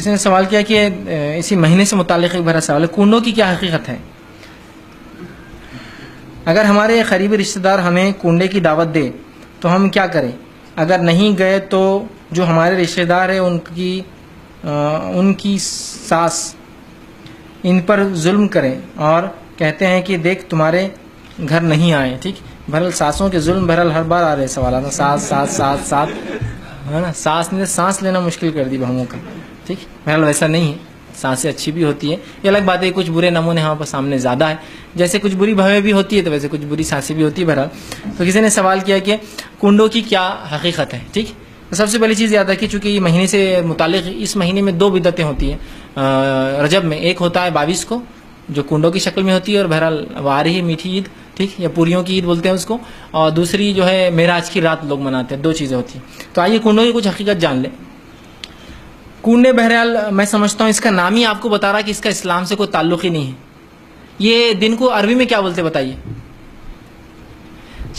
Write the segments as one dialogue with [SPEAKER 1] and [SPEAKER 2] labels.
[SPEAKER 1] کسی نے سوال کیا کہ اسی مہینے سے متعلق ایک بڑا سوال ہے، کنڈوں کی کیا حقیقت ہے؟ اگر ہمارے قریبی رشتہ دار ہمیں کنڈے کی دعوت دے تو ہم کیا کریں؟ اگر نہیں گئے تو جو ہمارے رشتہ دار ہیں ان کی ساس ان پر ظلم کریں اور کہتے ہیں کہ دیکھ تمہارے گھر نہیں آئے. ٹھیک، بہرحال ساسوں کے ظلم بہرحال ہر بار آ رہے سوالات، ساس ساس ساس ساس ہے نا، ساس نے سانس لینا مشکل کر دی بہوؤں کا. ٹھیک، بہرحال ویسا نہیں ہے، سانسیں اچھی بھی ہوتی ہے. یہ الگ بات ہے کچھ برے نمونے ہمارے پاس سامنے زیادہ ہے، جیسے کچھ بری بھویں بھی ہوتی ہے تو ویسے کچھ بری سانسیں بھی ہوتی ہے. بہرحال تو کسی نے سوال کیا کہ کنڈوں کی کیا حقیقت ہے. ٹھیک، تو سب سے پہلی چیز یاد ہے کہ چونکہ یہ مہینے سے متعلق اس مہینے میں 2 بدعتیں ہوتی ہیں رجب میں. ایک ہوتا ہے 22 کو جو کنڈوں کی شکل میں ہوتی ہے، اور بہرحال وہ آ رہی ہے میٹھی عید، ٹھیک، یا پوریوں کی عید بولتے ہیں اس کو. اور دوسری جو ہے معراج کی رات لوگ مناتے ہیں. 2 چیزیں ہوتی ہیں. تو آئیے کنڈوں کی کچھ حقیقت جان لیں. کنڈے بہرحال میں سمجھتا ہوں اس کا نام ہی آپ کو بتا رہا کہ اس کا اسلام سے کوئی تعلق ہی نہیں ہے. یہ دن کو عربی میں کیا بولتے بتائیے؟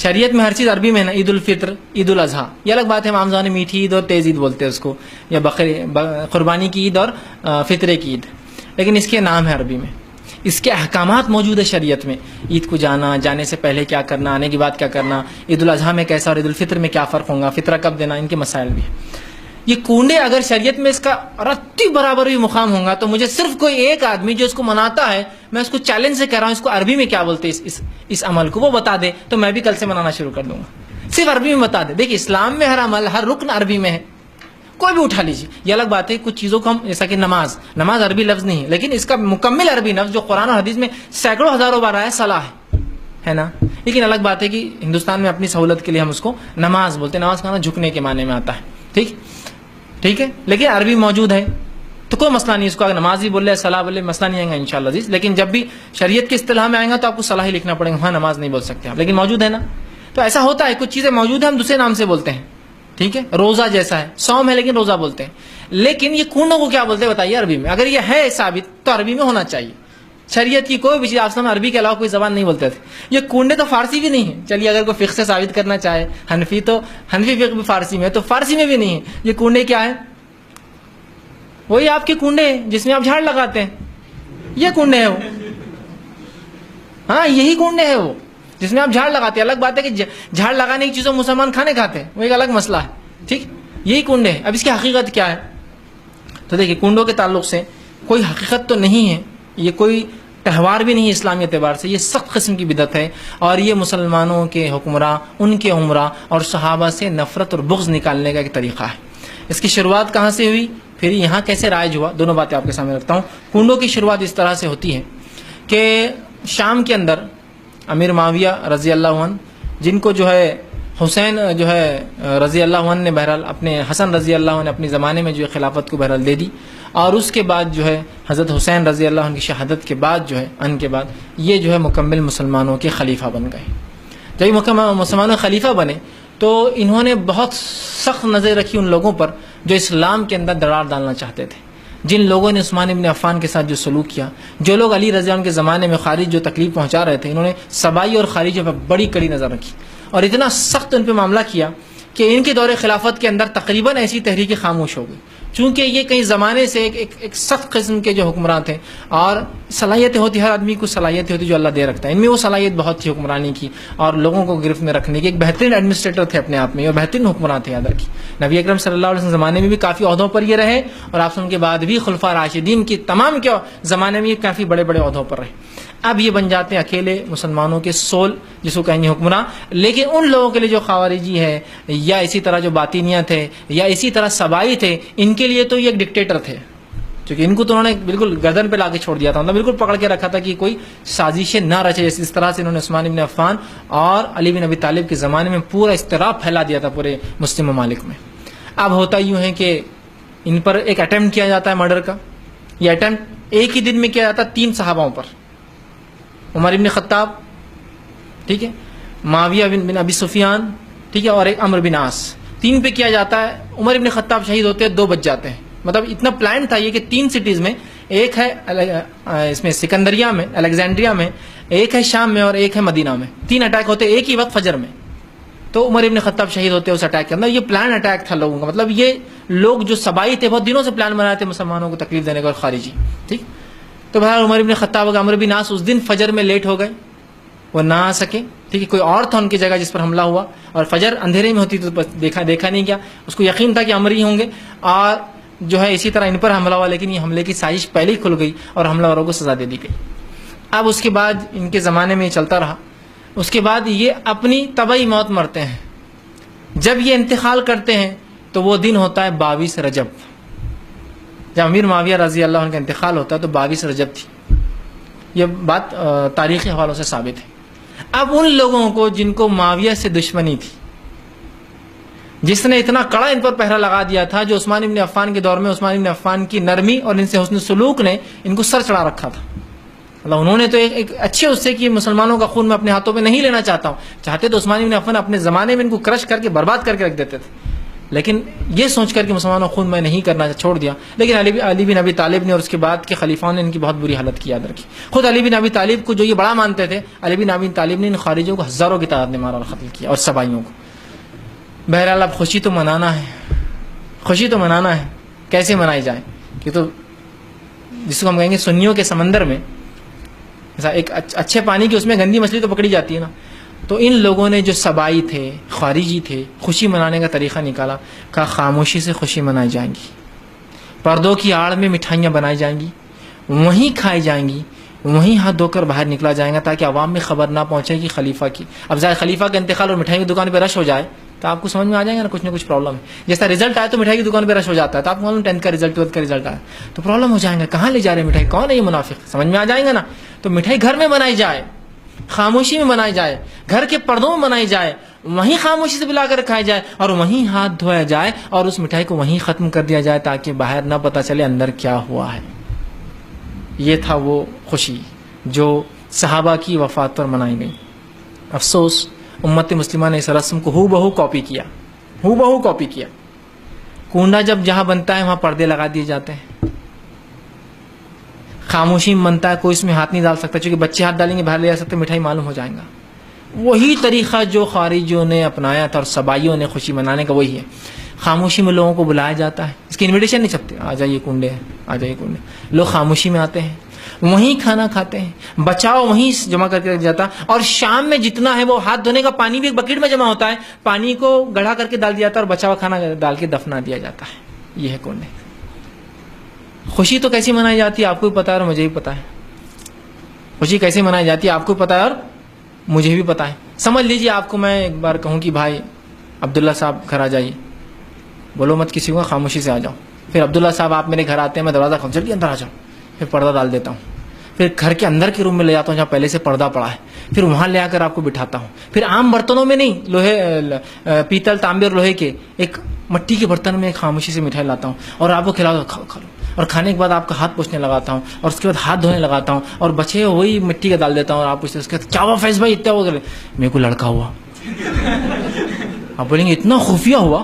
[SPEAKER 1] شریعت میں ہر چیز عربی میں ہے نا. عید الفطر، عید الاضحیٰ، یہ الگ بات ہے. عام زبان میں میٹھی عید اور تیز عید بولتے ہیں اس کو، یا قربانی کی عید اور فطرے کی عید، لیکن اس کے نام ہے عربی میں. اس کے احکامات موجود ہے شریعت میں. عید کو جانے سے پہلے کیا کرنا، آنے کے بعد کیا کرنا، عید الاضحیٰ میں کیسا اور عید الفطر میں کیا فرق ہوگا، فطرہ کب دینا، ان کے مسائل بھی ہیں. یہ کنڈے اگر شریعت میں اس کا رتی برابر بھی مقام ہوں گا تو مجھے صرف کوئی ایک آدمی جو اس کو مناتا ہے، میں اس کو چیلنج سے کہہ رہا ہوں اس کو عربی میں کیا بولتے ہیں اس عمل کو، وہ بتا دے تو میں بھی کل سے منانا شروع کر دوں گا. صرف عربی میں بتا دے. دیکھیں اسلام میں ہر عمل، ہر رکن عربی میں ہے. کوئی بھی اٹھا لیجیے. یہ الگ بات ہے کچھ چیزوں کو ہم، جیسا کہ نماز عربی لفظ نہیں ہے، لیکن اس کا مکمل عربی لفظ جو قرآن اور حدیث میں سینکڑوں ہزاروں بار آیا صلاح ہے نا. لیکن الگ بات ہے کہ ہندوستان میں اپنی سہولت کے لیے ہم اس کو نماز بولتے ہیں. نماز کا معنی جھکنے کے معنی میں آتا ہے. ٹھیک ہے، لیکن عربی موجود ہے تو کوئی مسئلہ نہیں. اس کو اگر نماز ہی بول رہے، صلاح بولے، مسئلہ نہیں آئے گا انشاءاللہ عزیز. لیکن جب بھی شریعت کے اصطلاح میں آئے گا تو آپ کو صلاح ہی لکھنا پڑے گا، ہاں نماز نہیں بول سکتے آپ، لیکن موجود ہے نا. تو ایسا ہوتا ہے کچھ چیزیں موجود ہیں ہم دوسرے نام سے بولتے ہیں. ٹھیک ہے، روزہ جیسا ہے، صوم ہے لیکن روزہ بولتے ہیں. لیکن یہ کنڈوں کو کیا بولتے ہیں بتائیے عربی میں؟ اگر یہ ہے ثابت تو عربی میں ہونا چاہیے. شریعت کی کوئی بھی چیز آپ عربی کے علاوہ کوئی زبان نہیں بولتے تھے. یہ کنڈے تو فارسی بھی نہیں ہے. چلیے اگر کوئی فقہ سے ثابت کرنا چاہے، حنفی فقہ بھی فارسی میں ہے، تو فارسی میں بھی نہیں ہے. یہ کنڈے کیا ہے؟ وہی آپ کے کنڈے ہیں جس میں آپ جھاڑ لگاتے ہیں. یہ کنڈے ہیں وہ، ہاں یہی کنڈے ہیں وہ جس میں آپ جھاڑ لگاتے ہیں. الگ بات ہے کہ جھاڑ لگانے کی چیزوں مسلمان کھانے کھاتے ہیں، وہ ایک الگ مسئلہ ہے. ٹھیک، یہی کنڈے ہیں. اب اس کی حقیقت کیا ہے؟ تو دیکھیے کنڈوں کے تعلق سے کوئی حقیقت تو نہیں ہے. یہ کوئی تہوار بھی نہیں ہے اسلامی اعتبار سے. یہ سخت قسم کی بدعت ہے، اور یہ مسلمانوں کے حکمراں، ان کے عمرہ اور صحابہ سے نفرت اور بغض نکالنے کا ایک طریقہ ہے. اس کی شروعات کہاں سے ہوئی، پھر یہاں کیسے رائج ہوا، دونوں باتیں آپ کے سامنے رکھتا ہوں. کنڈوں کی شروعات اس طرح سے ہوتی ہے کہ شام کے اندر امیر معاویہ رضی اللہ عنہ، جن کو جو ہے حسین جو ہے رضی اللہ عنہ نے بہرحال اپنے حسن رضی اللہ عنہ نے اپنے زمانے میں جو ہے خلافت کو بہرحال دے دی، اور اس کے بعد جو ہے حضرت حسین رضی اللہ عنہ کی شہادت کے بعد جو ہے ان کے بعد یہ جو ہے مکمل مسلمانوں کے خلیفہ بن گئے. جب یہ مکمل مسلمانوں کے خلیفہ بنے تو انہوں نے بہت سخت نظر رکھی ان لوگوں پر جو اسلام کے اندر درار ڈالنا چاہتے تھے. جن لوگوں نے عثمان ابن عفان کے ساتھ جو سلوک کیا، جو لوگ علی رضی اللہ عنہ کے زمانے میں خارج جو تکلیف پہنچا رہے تھے، انہوں نے سبائی اور خارجیوں پر بڑی کڑی نظر رکھی اور اتنا سخت ان پہ معاملہ کیا کہ ان کے دور خلافت کے اندر تقریباً ایسی تحریکیں خاموش ہو گئی. چونکہ یہ کئی زمانے سے ایک سخت قسم کے جو حکمران تھے، اور صلاحیتیں ہوتی، ہر آدمی کو صلاحیتیں ہوتی جو اللہ دے رکھتا ہے. ان میں وہ صلاحیت بہت تھی حکمرانی کی اور لوگوں کو گرفت میں رکھنے کی. ایک بہترین ایڈمنسٹریٹر تھے اپنے آپ میں، اور بہترین حکمران تھے. یاد رکھیے نبی اکرم صلی اللہ علیہ وسلم زمانے میں بھی کافی عہدوں پر یہ رہے، اور آپ کے بعد بھی خلفاء راشدین کی تمام کے زمانے میں یہ کافی بڑے بڑے عہدوں پر رہے. اب یہ بن جاتے ہیں اکیلے مسلمانوں کے سول، جس کو کہیں گے حکمراں. لیکن ان لوگوں کے لیے جو خوارجی ہے، یا اسی طرح جو باطینیہ تھے، یا اسی طرح سبائی تھے، ان کے لیے تو یہ ایک ڈکٹیٹر تھے. کیونکہ ان کو تو انہوں نے بالکل گردن پہ لا کے چھوڑ دیا تھا، مطلب بالکل پکڑ کے رکھا تھا کہ کوئی سازشیں نہ رچے. اس طرح سے انہوں نے عثمان بن عفان اور علی بن ابی طالب کے زمانے میں پورا اضطراب پھیلا دیا تھا پورے مسلم ممالک میں. اب ہوتا یوں ہے کہ ان پر ایک اٹیمپٹ کیا جاتا ہے مرڈر کا. یہ اٹیمپٹ ایک ہی دن میں کیا جاتا ہے 3 صحاباؤں پر، عمر بن خطاب، ٹھیک ہے، معاویہ بن ابی سفیان، ٹھیک ہے، اور ایک عمرو بن عاص. 3 پہ کیا جاتا ہے. عمر بن خطاب شہید ہوتے ہیں، 2 بچ جاتے ہیں. مطلب اتنا پلان تھا یہ کہ 3 سٹیز میں، ایک ہے اس میں سکندریہ میں، الیگزینڈریا میں، ایک ہے شام میں، اور ایک ہے مدینہ میں. 3 اٹیک ہوتے ایک ہی وقت فجر میں. تو عمر ابن خطاب شہید ہوتے ہیں اس اٹیک کے اندر. یہ پلان اٹیک تھا لوگوں کا. مطلب یہ لوگ جو سبائی تھے بہت دنوں سے پلان بنا رہے تھے مسلمانوں کو تکلیف دینے کا اور خارجی. ٹھیک. تو بہرحال عمر ابن خطاب اور عمرو بن عاص اس دن فجر میں لیٹ ہو گئے, وہ نہ آ سکے. ٹھیک ہے. کوئی اور تھا ان کی جگہ جس پر حملہ ہوا, اور فجر اندھیرے میں ہوتی تو دیکھا نہیں گیا. اس کو یقین تھا کہ عمر ہی ہوں گے, اور جو ہے اسی طرح ان پر حملہ ہوا, لیکن یہ حملے کی سازش پہلے ہی کھل گئی اور حملہ آوروں کو سزا دے دی گئی. اب اس کے بعد ان کے زمانے میں یہ چلتا رہا. اس کے بعد یہ اپنی طبعی موت مرتے ہیں. جب یہ انتقال کرتے ہیں تو وہ دن ہوتا ہے 22 رجب. جب امیر معاویہ رضی اللہ عنہ کا انتقال ہوتا ہے تو 22 رجب تھی. یہ بات تاریخی حوالوں سے ثابت ہے. اب ان لوگوں کو جن کو معاویہ سے دشمنی تھی, جس نے اتنا کڑا ان پر پہرا لگا دیا تھا, جو عثمان بن عفان کے دور میں عثمان بن عفان کی نرمی اور ان سے حسن سلوک نے ان کو سر چڑھا رکھا تھا. اللہ انہوں نے تو ایک اچھے اس سے کہ مسلمانوں کا خون میں اپنے ہاتھوں پہ نہیں لینا چاہتا ہوں, چاہتے تو عثمان بن عفان اپنے زمانے میں ان کو کرش کر کے برباد کر کے رکھ دیتے تھے, لیکن یہ سوچ کر کہ مسلمانوں کا خون میں نہیں کرنا چھوڑ دیا. لیکن علی بن ابی طالب نے اور اس کے بعد کے خلیفاؤں نے ان کی بہت بری حالت کی یاد رکھی. خود علی بن ابی طالب کو جو یہ بڑا مانتے تھے, علی بن ابی طالب نے ان خارجیوں کو ہزاروں کی تعداد میں مارا اور قتل کیا, اور سبائیوں کو. بہرحال اب خوشی تو منانا ہے, خوشی تو منانا ہے. کیسے منائی جائے؟ کہ تو جس کو ہم کہیں گے سنیوں کے سمندر میں ایک اچھے پانی کی اس میں گندی مچھلی تو پکڑی جاتی ہے نا. تو ان لوگوں نے جو سبائی تھے, خارجی تھے, خوشی منانے کا طریقہ نکالا. کہا خاموشی سے خوشی منائی جائیں گی, پردوں کی آڑ میں مٹھائیاں بنائی جائیں گی, وہیں کھائی جائیں گی, وہیں ہاتھ دھو کر باہر نکلا جائے گا, تاکہ عوام میں خبر نہ پہنچے کہ خلیفہ کی. اب ظاہر خلیفہ کا انتقال اور مٹھائی کی دکان پہ رش ہو جائے تو آپ کو سمجھ میں آ جائے گا نا کچھ نہ کچھ پرابلم ہے. جیسا رزلٹ آئے تو مٹھائی کی دکان پہ رش ہو جاتا ہے, تو آپ کو معلوم 10th کا رزلٹ 12th کا رزلٹ آئے تو پرابلم ہو جائیں گا, کہاں لے جا رہے ہیں مٹھائی, کون ہے یہ منافق, سمجھ میں آ جائیں گا نا. تو مٹھائی گھر میں بنائی جائے, خاموشی میں بنائی جائے, گھر کے پردوں میں بنائی جائے, وہیں خاموشی سے بلا کر کھائی جائے, اور وہیں ہاتھ دھویا جائے, اور اس مٹھائی کو وہیں ختم کر دیا جائے, تاکہ باہر نہ پتہ چلے اندر کیا ہوا ہے. یہ تھا وہ خوشی جو صحابہ کی وفات پر منائی گئی. افسوس امت مسلمہ نے اس رسم کو ہو بہو کاپی کیا, ہو بہو کاپی کیا. کنڈا جب جہاں بنتا ہے وہاں پردے لگا دیے جاتے ہیں. خاموشی میں بنتا ہے, کوئی اس میں ہاتھ نہیں ڈال سکتا, چونکہ بچے ہاتھ ڈالیں گے باہر لے جا سکتے, مٹھائی معلوم ہو جائیں گا. وہی طریقہ جو خارجیوں نے اپنایا تھا اور سبائیوں نے خوشی منانے کا, وہی ہے. خاموشی میں لوگوں کو بلایا جاتا ہے, اس کی انویٹیشن نہیں چھپتے, آ جائیے کنڈے ہیں, آ جائیے کنڈے. لوگ خاموشی میں آتے ہیں, وہیں کھانا کھاتے ہیں, بچاؤ وہیں جمع کر کے رکھ جاتا. اور شام میں جتنا ہے وہ ہاتھ دھونے کا پانی بھی ایک بکیٹ میں جمع ہوتا ہے, پانی کو گڑھا کر کے ڈال دیا جاتا ہے, اور بچا ہوا کھانا ڈال کے دفنا دیا جاتا ہے. یہ ہے کنڈے. خوشی تو کیسی منائی جاتی ہے آپ کو بھی پتا ہے اور مجھے بھی پتا ہے. خوشی کیسے منائی جاتی ہے آپ کو پتا ہے اور مجھے بھی پتا ہے. سمجھ لیجیے آپ کو میں ایک بار کہوں کہ بھائی عبداللہ صاحب گھر آ جائیے, بولو مت کسی کو, خاموشی سے آ جاؤ. پھر عبداللہ صاحب آپ میرے گھر آتے ہیں, میں دروازہ کھول, جلدی اندر آ جاؤ. پھر پردہ ڈال دیتا ہوں, پھر گھر کے اندر کے روم میں لے جاتا ہوں جہاں پہلے سے پردہ پڑا ہے, پھر وہاں لے آ کر آپ کو بٹھاتا ہوں. پھر عام برتنوں میں نہیں, لوہے پیتل تانبے اور لوہے کے, ایک مٹی کے برتن میں ایک خاموشی سے مٹھائی لاتا ہوں, اور آپ کو کھلاؤ, کھاؤ کھا لو. اور کھانے کے بعد آپ کا ہاتھ پوچھنے لگاتا ہوں, اور اس کے بعد ہاتھ دھونے لگاتا ہوں, اور بچے وہی مٹی کا ڈال دیتا ہوں, اور آپ پوچھتے اس کے بعد کیا ہوا فیض بھائی اتنا ہو گیا, میرے کو لڑکا ہوا. آپ بولیں گے اتنا خفیہ ہوا.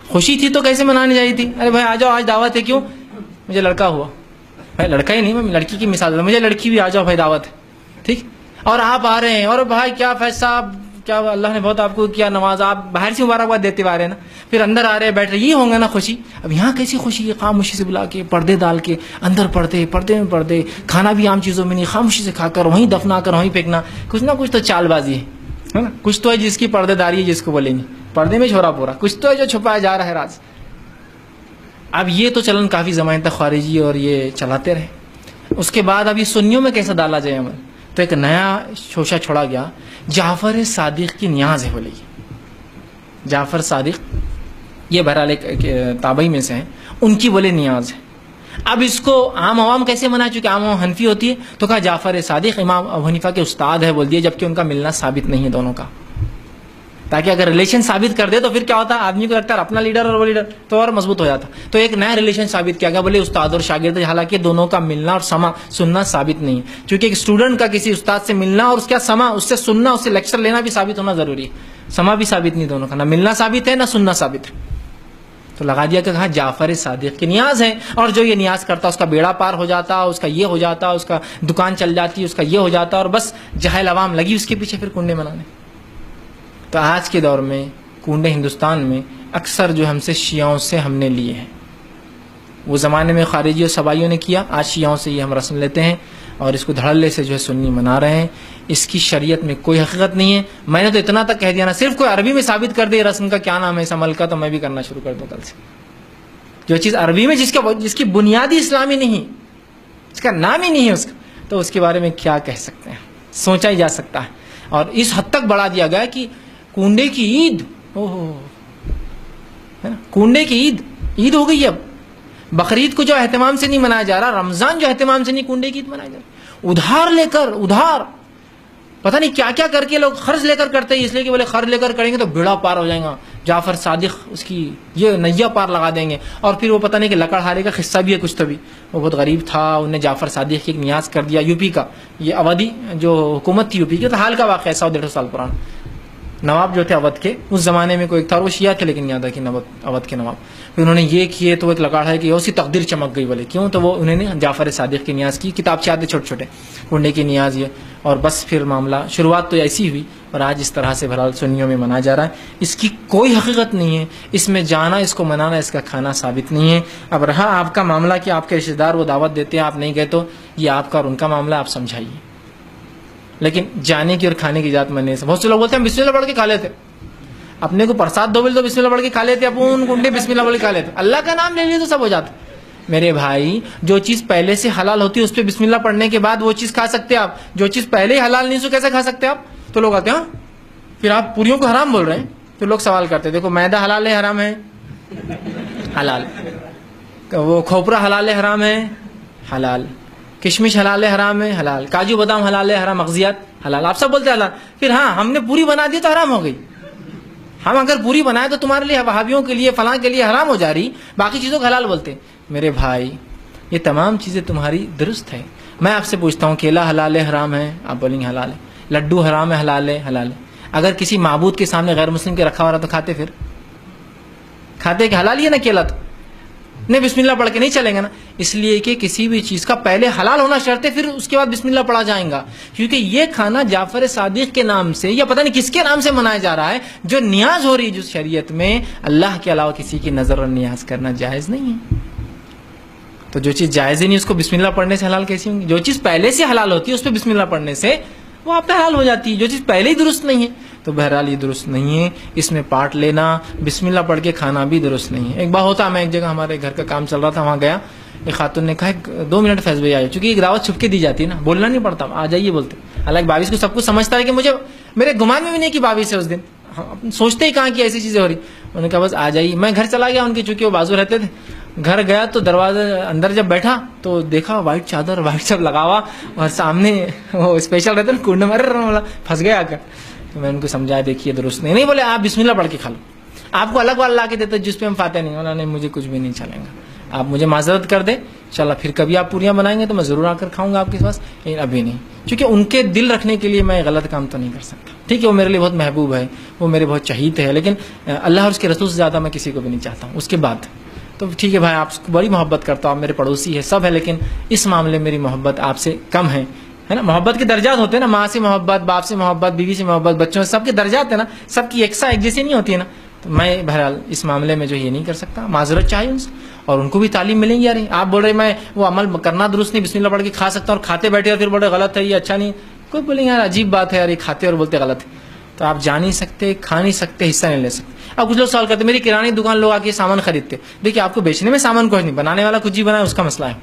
[SPEAKER 1] خوشی تھی تو کیسے منانی چاہیے تھی, ارے بھائی آ جاؤ آج دعوت ہے, کیوں, مجھے لڑکا ہوا. بھائی لڑکا ہی نہیں, میں لڑکی کی مثال دوں, مجھے لڑکی بھی, آ جاؤ بھائی دعوت ہے, ٹھیک. اور آپ آ رہے ہیں, اور بھائی کیا فیض صاحب, کیا اللہ نے بہت آپ کو کیا نواز, آپ باہر سے مبارکباد دیتے ہوئے آ رہے ہیں نا, پھر اندر آ رہے بیٹھ رہے, یہ ہوں گا نا خوشی. اب یہاں کیسی خوشی ہے, خاموشی سے بلا کے, پردے ڈال کے, اندر پردے, پردے میں پردے, کھانا بھی عام چیزوں میں نہیں, خاموشی سے کھا کر وہیں دفنا کر وہیں پھینکنا. کچھ نہ کچھ تو چال بازی ہے نا, کچھ تو ہے جس کی پردے داری ہے, جس کو بولیں گے پردے میں چھوڑا پورا, کچھ تو ہے جو چھپایا جا رہا ہے راز. اب یہ تو چلن کافی زمانے تک خارجی اور یہ چلاتے رہے. اس کے بعد اب یہ سنیوں میں کیسا ڈالا جائے عمل, تو ایک نیا شوشہ چھوڑا گیا, جعفر صادق کی نیاز ہے. بولے جعفر صادق یہ بہرحال ایک تابعی میں سے ہیں, ان کی بولے نیاز ہے. اب اس کو عام عوام کیسے منائے, چونکہ عام عوام حنفی ہوتی ہے, تو کہا جعفر صادق امام ابو حنیفہ کے استاد ہے بول دیے, جبکہ ان کا ملنا ثابت نہیں ہے دونوں کا, تاکہ اگر ریلیشن ثابت کر دے تو پھر کیا ہوتا ہے, آدمی کو لگتا ہے اپنا لیڈر اور وہ لیڈر, تو اور مضبوط ہو جاتا. تو ایک نیا ریلیشن ثابت کیا گیا, بولے استاد اور شاگرد, حالانکہ دونوں کا ملنا اور سننا ثابت نہیں ہے, کیونکہ ایک اسٹوڈنٹ کا کسی استاد سے ملنا اور اس کا سما, اس سے سننا, اس سے لیکچر لینا بھی ثابت ہونا ضروری ہے. سما بھی ثابت نہیں دونوں کا, نہ ملنا ثابت ہے نہ سننا ثابت ہے. تو لگا دیا کہ کہا جعفر صادق کی نیاز ہے, اور جو یہ نیاز کرتا اس کا بیڑا پار ہو جاتا, اس کا یہ ہو جاتا, اس کا دکان چل جاتی, اس کا یہ ہو جاتا, اور بس جاہل عوام لگی اس کے پیچھے پھر کنڈے منانے. تو آج کے دور میں کنڈے ہندوستان میں اکثر جو ہم سے شیعوں سے ہم نے لیے ہیں. وہ زمانے میں خارجی اور سبائیوں نے کیا, آج شیعوں سے یہ ہم رسم لیتے ہیں اور اس کو دھڑلے سے جو ہے سنی منا رہے ہیں. اس کی شریعت میں کوئی حقیقت نہیں ہے. میں نے تو اتنا تک کہہ دیا نا, صرف کوئی عربی میں ثابت کر دے رسم کا کیا نام ہے اس عمل کا, تو میں بھی کرنا شروع کر دوں کل سے. جو چیز عربی میں جس کی بنیادی اسلامی نہیں, اس کا نام ہی نہیں ہے اس کا, تو اس کے بارے میں کیا کہہ سکتے ہیں, سوچا ہی جا سکتا ہے. اور اس حد تک بڑھا دیا گیا کہ کنڈے کی عید, ہے نا, کنڈے کی عید ہو گئی. اب بقرعید کو جو اہتمام سے نہیں منایا جا رہا, رمضان جو اہتمام سے نہیں, کنڈے کی عید منایا جا رہا. ادھار لے کر, ادھار پتہ نہیں کیا کیا کر کے لوگ قرض لے کر کرتے ہیں, اس لیے کہ بولے قرض لے کر کریں گے تو بیڑا پار ہو جائے گا, جعفر صادق اس کی یہ نیا پار لگا دیں گے. اور پھر وہ پتہ نہیں کہ لکڑہارے کا قصہ بھی ہے کچھ, تو بھی وہ بہت غریب تھا, انہوں نے جعفر صادق کی ایک نیاز کر دیا. یو پی کا یہ اودھی جو حکومت تھی یو پی کی, تو حال کا واقعہ ہے 100-150 سال پرانا. نواب جو تھے اودھ کے, اس زمانے میں کوئی ایک تھا, وہ شیعہ تھے لیکن یاد ہے کہ اودھ کے نواب, پھر انہوں نے یہ کیے تو ایک لکاڑ ہے کہ اس کی تقدیر چمک گئی. بولے کیوں, تو وہ انہوں نے جعفر صادق کی نیاز کی, کتاب سے آتے چھوٹے چھوٹے کنڈے کی نیاز یہ, اور بس پھر معاملہ شروعات تو ایسی ہوئی, اور آج اس طرح سے بہرحال سنیوں میں منایا جا رہا ہے. اس کی کوئی حقیقت نہیں ہے, اس میں جانا, اس کو منانا, اس کا کھانا ثابت نہیں ہے. اب رہا آپ کا معاملہ کہ آپ کے رشتے دار وہ دعوت دیتے ہیں, آپ نہیں گئے, تو یہ آپ کا اور ان کا معاملہ, آپ سمجھائیے. لیکن جانے کی اور کھانے کی ذات مننے سے بہت سے لوگ بولتے ہیں بسم اللہ پڑھ کے کھا لیتے, اپنے کو پرساد دو بول تو بسم اللہ پڑھ کے کھا لیتے, اپن کنڈے بسم اللہ پڑھ کے کھا لیتے, اللہ کا نام لے لیے تو سب ہو جاتا. میرے بھائی, جو چیز پہلے سے حلال ہوتی ہے اس پہ بسم اللہ پڑھنے کے بعد وہ چیز کھا سکتے ہیں آپ. جو چیز پہلے ہی حلال نہیں, سو کیسے کھا سکتے آپ؟ تو لوگ آتے ہیں پھر آپ پوریوں کو حرام بول رہے ہیں. پھر لوگ سوال کرتے ہیں, دیکھو میدا حلال ہے حرام ہے؟ حلال. وہ کھوپرا حلال ہے حرام ہے؟ حلال. کشمش حلال ہے حرام ہے؟ حلال. کاجو بادام حلال ہے حرام؟ مغزیات حلال. آپ سب بولتے ہیں حلال. پھر ہاں ہم نے پوری بنا دی تو حرام ہو گئی. ہم اگر پوری بنائے تو تمہارے لیے, وہابیوں کے لیے, فلاں کے لیے حرام ہو جا رہی, باقی چیزوں کو حلال بولتے. میرے بھائی, یہ تمام چیزیں تمہاری درست ہے. میں آپ سے پوچھتا ہوں, کیلا حلال ہے حرام ہے؟ آپ بولیں گے حلال ہے. لڈو حرام ہے حلال ہے؟ حلال ہے. اگر کسی معبود کے سامنے غیر مسلم کے رکھا ہوا رہا تو کھاتے, پھر کھاتے کہ حلال ہی ہے نا کیلا, تو نہیں بسم اللہ پڑھ کے نہیں چلیں گے نا. اس لیے کہ کسی بھی چیز کا پہلے حلال ہونا شرط ہے, پھر اس کے بعد بسم اللہ پڑھا جائیں گا. کیونکہ یہ کھانا جعفر صادق کے نام سے یا پتہ نہیں کس کے نام سے منایا جا رہا ہے, جو نیاز ہو رہی ہے جس شریعت میں, اللہ کے علاوہ کسی کی نظر اور نیاز کرنا جائز نہیں ہے. تو جو چیز جائز ہی نہیں اس کو بسم اللہ پڑھنے سے حلال کیسی ہوں گی؟ جو چیز پہلے سے حلال ہوتی ہے اس پہ بسم اللہ پڑھنے سے وہ آپ پہ حلال ہو جاتی ہے. جو چیز پہلے ہی درست نہیں ہے, تو بہرحال یہ درست نہیں ہے. اس میں پارٹ لینا, بسم اللہ پڑھ کے کھانا بھی درست نہیں ہے. ایک بار ہوتا, میں ایک جگہ ہمارے گھر کا کام چل رہا تھا, وہاں گیا, ایک خاتون نے کہا 2 منٹ فیض بھائی آئے, چونکہ ایک دعوت چھپ کے دی جاتی ہے نا, بولنا نہیں پڑتا, آ جائیے بولتے. حالانکہ باویس کو سب کچھ سمجھتا ہے کہ مجھے, میرے گمان میں بھی نہیں کہ باویس ہے اس دن, سوچتے ہی کہاں کی ایسی چیزیں ہو رہی. انہوں نے کہا بس آ جائیے. میں گھر چلا گیا ان کی, چونکہ وہ بازو رہتے تھے. گھر گیا تو دروازے اندر جب بیٹھا تو دیکھا وائٹ چادر, وائٹ سب لگا ہوا, اور سامنے وہ اسپیشل رہتے نا کنڈ مارے, پھنس گیا آ کر. تو میں ان کو سمجھایا, دیکھیے درست نہیں بولے, آپ بسم اللہ پڑھ کے کھا لو, آپ کو الگ والا لا کے دیتے جس پہ ہم فاتح نہیں. انہوں نے مجھے کچھ بھی نہیں چلیں گا, آپ مجھے معذرت کر دیں انشاءاللہ, پھر کبھی آپ پوریاں بنائیں گے تو میں ضرور آ کر کھاؤں گا آپ کے پاس, لیکن ابھی نہیں. کیونکہ ان کے دل رکھنے کے لیے میں غلط کام تو نہیں کر سکتا. ٹھیک ہے, وہ میرے لیے بہت محبوب ہے, وہ میرے بہت چہیت ہے, لیکن اللہ اور اس کے رسول سے زیادہ میں کسی کو بھی نہیں چاہتا ہوں. اس کے بعد تو ٹھیک ہے بھائی, آپ کو بڑی محبت کرتا ہوں, آپ میرے پڑوسی ہے, سب ہے, لیکن اس معاملے میں میری محبت آپ سے کم ہے نا. محبت کے درجات ہوتے ہیں نا, ماں سے محبت, باپ سے محبت, بیوی سے محبت, بچوں سے, سب کے درجات ہیں نا, سب کی یکساں ایک جیسی نہیں ہوتی ہے نا. تو میں بہرحال اس معاملے میں جو یہ نہیں کر سکتا, معذرت چاہیے ان سے, اور ان کو بھی تعلیم ملیں گی. یار آپ بول رہے میں وہ عمل کرنا درست نہیں, بسم اللہ پڑھ کے کھا سکتا ہوں, اور کھاتے بیٹھے اور پھر بولے غلط ہے, یہ اچھا نہیں. کوئی بولیں یار عجیب بات ہے یار, یہ کھاتے اور بولتے غلط ہے. تو آپ جا نہیں سکتے, کھا نہیں سکتے, حصہ نہیں لے سکتے. اب کچھ لوگ سوال کرتے, میری کرانے دکان لوگ آ کے سامان خریدتے. دیکھیے آپ کو بیچنے میں سامان کچھ نہیں, بنانے والا کچھ ہی بنائے اس کا مسئلہ ہے,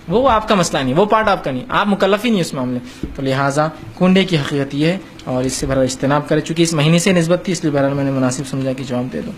[SPEAKER 1] وہ آپ کا مسئلہ نہیں, وہ پارٹ آپ کا نہیں, آپ مکلف ہی نہیں اس معاملے. تو لہٰذا کنڈے کی حقیقت یہ ہے, اور اس سے بہرحال اجتناب کرے. چونکہ اس مہینے سے نسبت تھی, اس لیے بہرحال میں نے مناسب سمجھا کہ جواب دے دوں.